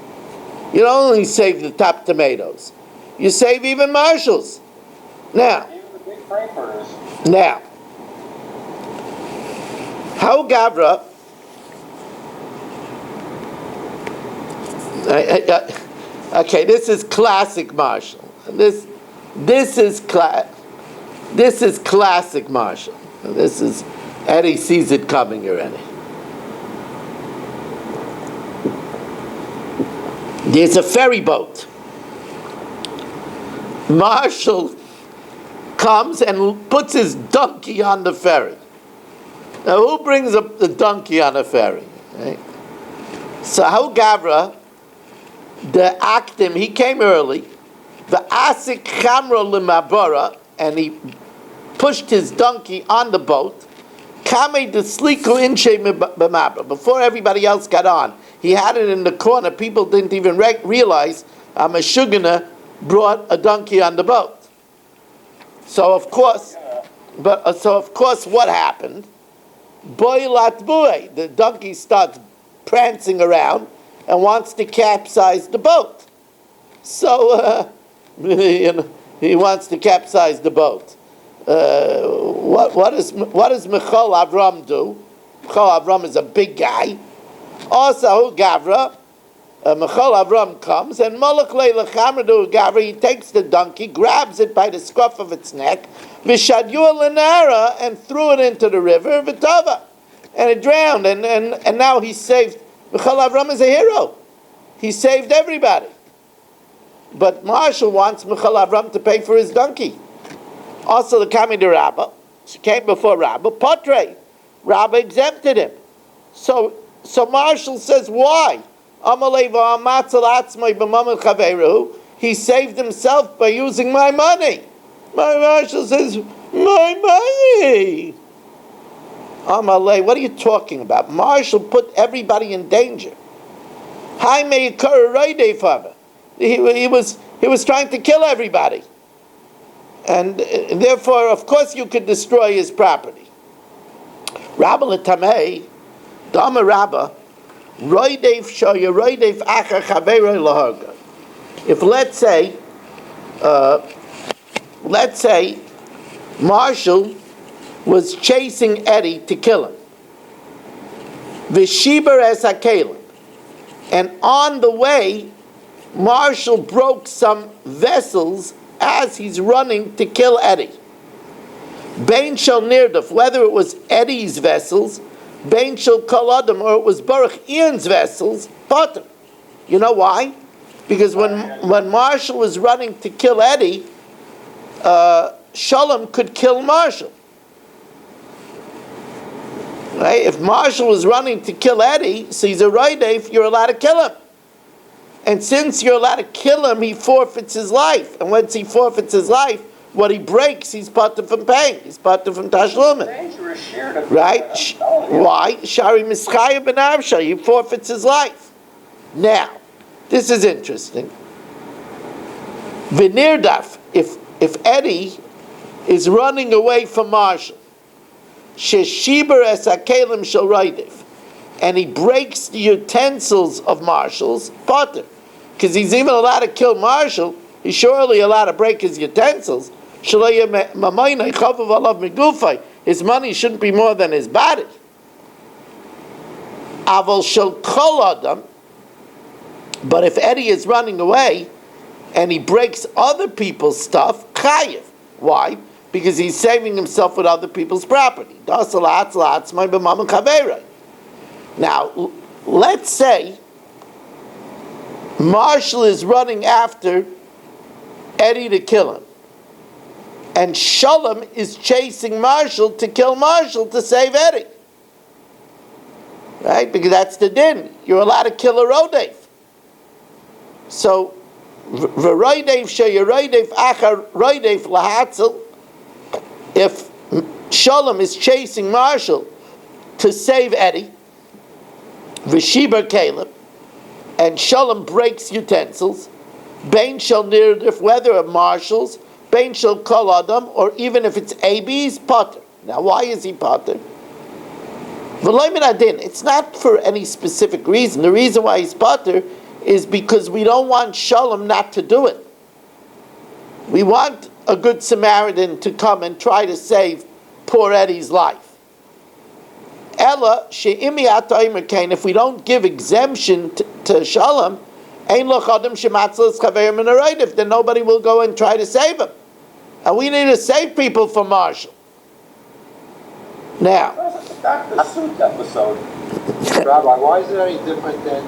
You don't only save the top tomatoes. You save even Marshalls. Now, Even the big frankfurters. now, how Gavra? Okay, this is classic Marshall. This is classic Marshall. This is Eddie sees it coming already. There's a ferry boat. Marshall comes and puts his donkey on the ferry. Now, who brings up the donkey on a ferry? Right? So, how Gavra, the Akdim, he came early, the Asik Chamra Limabara, and he pushed his donkey on the boat. Kame de Sliku Inche B'mabra. Before everybody else got on, he had it in the corner. People didn't even realize Meshugana brought a donkey on the boat. So of course, what happened? Boilat boy, the donkey starts prancing around and wants to capsize the boat. So he wants to capsize the boat. What does Michal Avram do? Michal Avram is a big guy. Also, Gavra, Michal Avram comes, and Malach Leila Chamradu Gavra, he takes the donkey, grabs it by the scruff of its neck, Vishadyu Lenara, and threw it into the river, Vitava, and it drowned, and now he saved. Michal Avram is a hero. He saved everybody. But Marshall wants Michal Avram to pay for his donkey. Also, the Kami de Rabba, she came before Rabba, Patre. Rabba exempted him. So Marshall says, why? He saved himself by using my money. Marshall says, my money. Amalei, what are you talking about? Marshall put everybody in danger. He was trying to kill everybody. And therefore, of course, you could destroy his property. Rabba l'tamei, Dama Rabba, roidev shoya roidev acher chaveroi laharga. If let's say Marshall was chasing Eddie to kill him, v'shiber es hakelim, and on the way, Marshall broke some vessels as he's running to kill Eddie. Bain shel nirdaf, whether it was Eddie's vessels, Bain shel kol adam, or it was Baruch Ian's vessels, potter. You know why? Because when Marshall was running to kill Eddie, Shalom could kill Marshall. Right? If Marshall was running to kill Eddie, so he's a Roidef, you're allowed to kill him. And since you're allowed to kill him, he forfeits his life. And once he forfeits his life, what he breaks, he's parted from paying. He's parted from tashlumin. Dangerous sheer. Right? Why? Shari mischaya ben avsha. He forfeits his life. Now, this is interesting. V'nirdaf, if Eddie is running away from Marshall, sheshiber es hakelim shel roidef, and he breaks the utensils of Marshall's potter, because he's even allowed to kill Marshall, he's surely allowed to break his utensils. His money shouldn't be more than his body. Aval shel kol adam, but if Eddie is running away and he breaks other people's stuff, chayiv. Why? Because he's saving himself with other people's property. Now, let's say Marshall is running after Eddie to kill him, and Shalom is chasing Marshall to kill Marshall to save Eddie. Right? Because that's the din. You're allowed to kill a Rodev. So, V'roidev she'yeroidev achar roidev lahatzel. If Shalom is chasing Marshall to save Eddie, V'shiber Caleb, and Shalom breaks utensils, Bain shall nirdif, whether of Marshall's, Bain shall kol adam, or even if it's AB's, potter. Now, why is he potter? V'loy min adin. It's not for any specific reason. The reason why he's potter is because we don't want Shalom not to do it. We want a good Samaritan to come and try to save poor Eddie's life. Ella she'imi ataymer kain. If we don't give exemption to Shalom, ein lo chadam shematzlas chaver min haraydev, then nobody will go and try to save him. And we need to save people from Marshall. Now, Dr. Suit episode. Rabbi, why is it any different than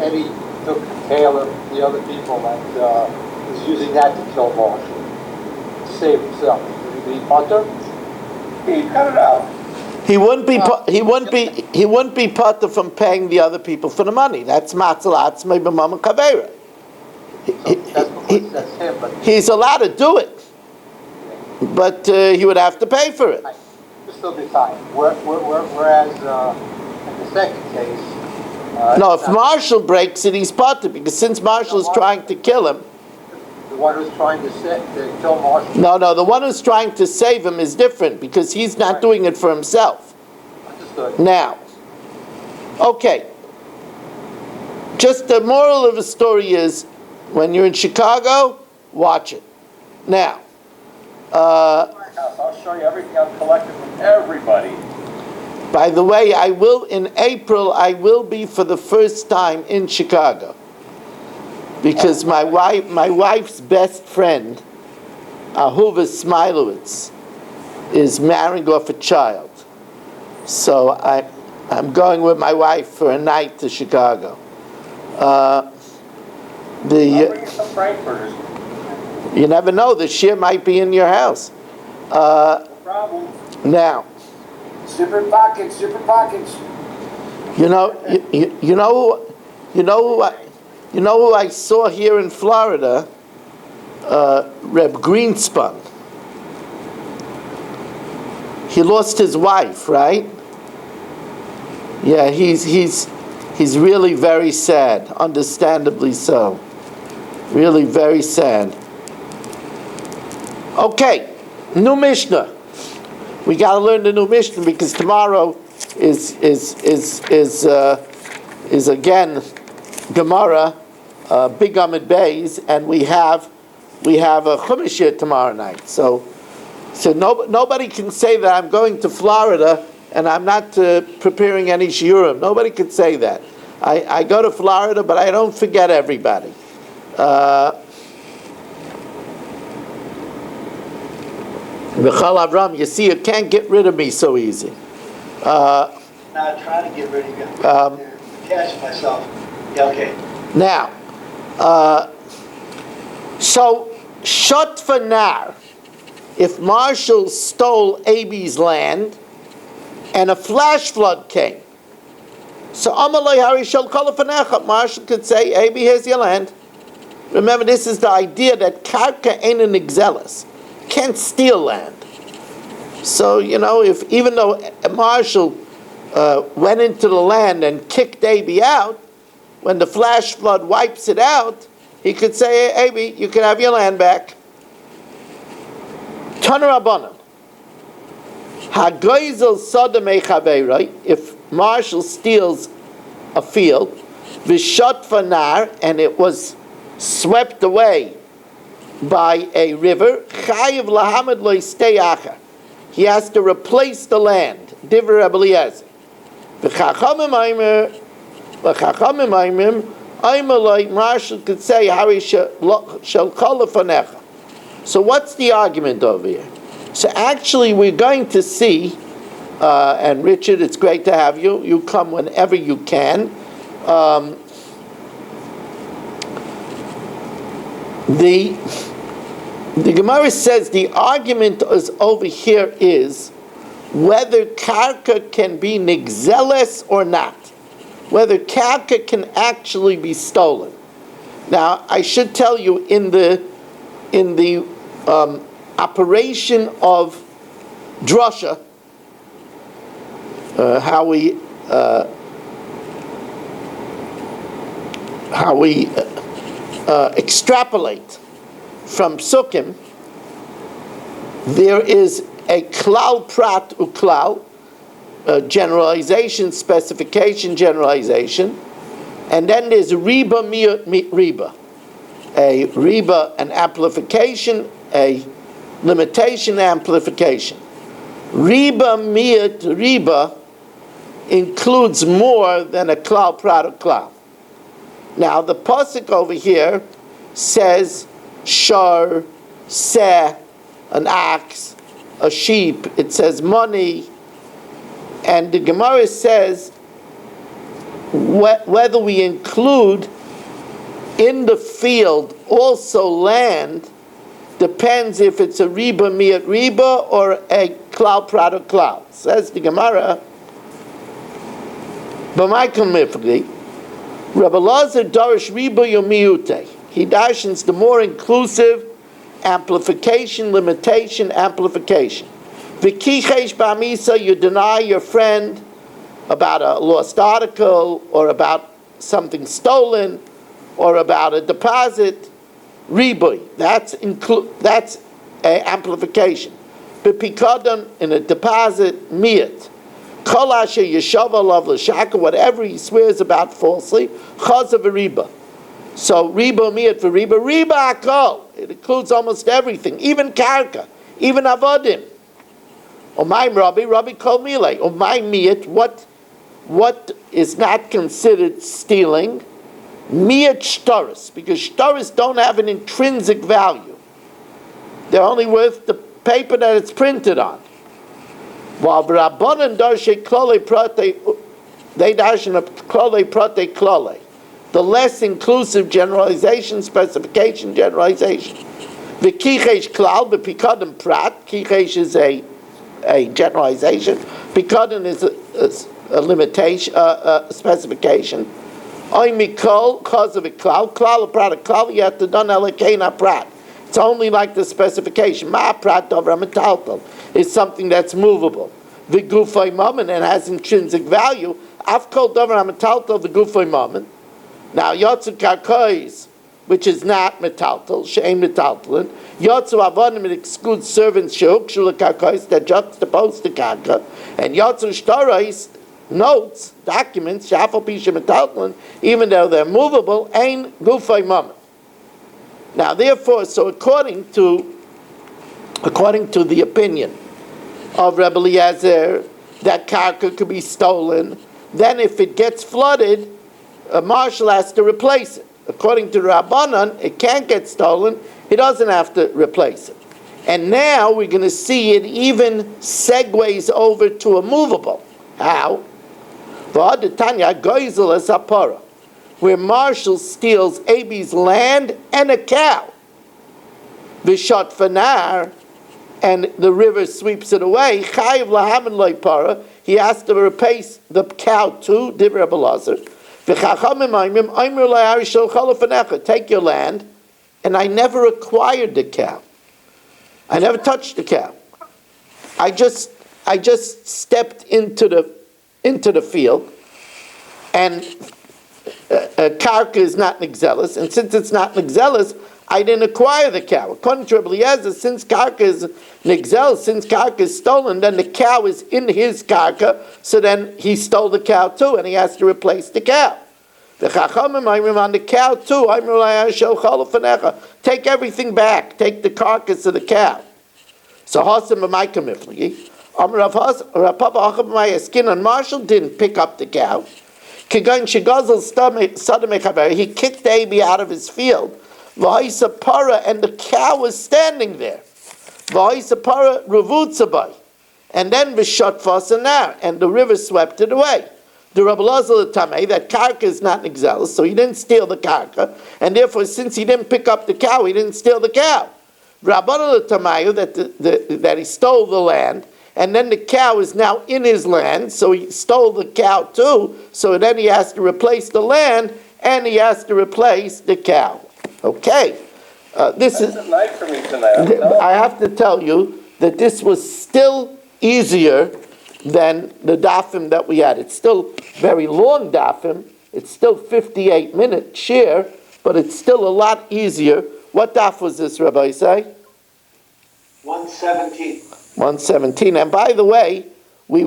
Eddie took Caleb, the other people, and is using that to kill Marshall, to save himself? Would he be punter? He cut it out. he wouldn't be potter from paying the other people for the money. That's matzalatz meibamam kavera. That's him, but He's allowed to do it, but he would have to pay for it. he'll still be fine. Whereas in the second case, No, if Marshall breaks it, he's potter, because since Marshall is trying to kill him, the one who's trying to kill Marshall. no, the one who's trying to save him is different, because he's not doing it for himself. Understood. Now, okay, just the moral of the story is, when you're in Chicago, watch it. Now, I'll show you everything I've collected from everybody. by the way, in April, I will be for the first time in Chicago. Because my wife's best friend, Ahuva Smilowitz, is marrying off a child. So I'm going with my wife for a night to Chicago. I'll bring you some Frankfurters. You never know, the shir might be in your house. No problem. Now, Super pockets. you know who I saw here in Florida, Reb Greenspun. He lost his wife, right? Yeah, he's really very sad, understandably so. Really very sad. Okay, new Mishnah. We got to learn the new Mishnah because tomorrow is again Gemara, Big Amid Bays, and we have a Chumash here tomorrow night. So nobody can say that I'm going to Florida and I'm not preparing any shiurim. Nobody can say that. I go to Florida, but I don't forget everybody. Michal Avram, you see, you can't get rid of me so easy. Not trying to get rid of you. Catch myself. Yeah, okay. Now, so shut for nar. If Marshall stole Abi's land and a flash flood came, so Amalei Hari Shal Kalafanecha, Marshall could say, Abi, here's your land. Remember, this is the idea that Karka ain't an exelis. Can't steal land. So, even though Marshall went into the land and kicked Abi out, when the flash flood wipes it out, he could say, hey, Abi, you can have your land back. Tana Rabbanan. Hagoizel Sodom Echaveiroi, if Marshall steals a field, Vishot Fanar, and it was swept away by a river, Chayiv Lahamad Lo Acher. He has to replace the land. Divrei Rabbi Eliezer. V'chachamim aimim, Marshall could say, Hari shel kol lefanecha. So what's the argument over here? So actually we're going to see, and Richard, it's great to have you. You come whenever you can. The Gemara says the argument is over here is whether karka can be nigzeles or not. Whether karka can actually be stolen. Now, I should tell you, in the operation of drasha, how we extrapolate from psukim, there is a klal prat uklal, generalization, specification, generalization, and then there's riba riba, a riba, an amplification, a limitation, amplification. Riba miyat riba includes more than a klal prat uklal. Now the pasuk over here says shar, seh, an ox, a sheep. It says money, and the Gemara says whether we include in the field also land depends if it's a riba miyat riba or a klal prat uklal. Says the Gemara, b'maikam mifli, Rabbi Lazar darish riba yomiute. He darshans the more inclusive amplification, limitation, amplification. V'kichesh b'amisa, you deny your friend about a lost article or about something stolen or about a deposit. Riboy, that's a amplification. B'pikadon, in a deposit, miyat. Kol asher yeshava alav l'shaka, whatever he swears about falsely, chazav riba. So riba miyat for riba, riba akol. It includes almost everything, even karka, even avodim. Omayim Rabbi kol milei. Omayim miyat, what is not considered stealing? Miyat shtaris, because shtaris don't have an intrinsic value. They're only worth the paper that it's printed on. While Rabbanan darshe klole prate, they darshan a klole prate klole. The less inclusive generalization, specification, generalization. The kichesh klal b'pikadon prat. Kichesh is a generalization. Pikadon is a limitation, specification. Oy mikol cause of a klal prat a klal. You have to done elokena prat. It's only like the specification. Ma prat over metaltal is something that's movable. The gufay moment and has intrinsic value. Afkol dover metaltal the gufay moment. Now, Yotzu Karkois, which is not metaltal, she'ein metaltalin. Yotzu Avonim, it excludes servants, she'ukshu Karkois, that juxtaposed to Karka. And Yotzu Shtarais, notes, documents, she'afal pisha metaltalin, even though they're movable, ein gufay moment. Now, therefore, so according to the opinion of Rebbe Eliezer, that Karka could be stolen, then if it gets flooded, a marshal has to replace it. According to Rabbanan, it can't get stolen. He doesn't have to replace it. And now we're going to see it even segues over to a movable. How? Where marshal steals Abi's land and a cow. Vishat fanar, and the river sweeps it away. Chayiv lahamin loy para. He has to replace the cow too. Divrei Belazar. Take your land, and I never acquired the cow. I never touched the cow. I just stepped into the field, and karka is not nigzelis, and since it's not nigzelis, I didn't acquire the cow. According to Rebbe Eliezer, since karka is nigzelis, since karka is stolen, then the cow is in his karka, so then he stole the cow too, and he has to replace the cow. The chachamim on the cow too. Take everything back. Take the carcass of the cow. So Hasim b'maikamifli. Skin on Marshall didn't pick up the cow. He kicked Abi out of his field. V'haisa para, and the cow was standing there. V'haisa para revutzabai. And then v'shot fasanar, and the river swept it away. The Rabbi Lazar Tamei, that karka is not an exelis, so he didn't steal the karka, and therefore, since he didn't pick up the cow, he didn't steal the cow. Rabbanah Tamayu, that he stole the land, and then the cow is now in his land, so he stole the cow too, so then he has to replace the land, and he has to replace the cow. Okay. This is a night for me tonight. I have to tell you that this was still easier than the dafim that we had. It's still very long dafim. It's still 58-minute share, but it's still a lot easier. What daf was this, Rabbi say? 117. 117. And by the way, we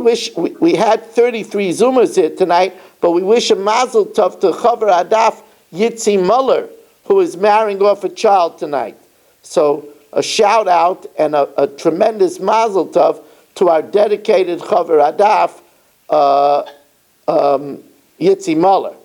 had 33 Zoomers here tonight, but we wish a mazel tov to Chaver Adaf Yitzi Muller, who is marrying off a child tonight. So a shout out and a tremendous mazel tov to our dedicated Chaver Adaf, Yitzi Muller.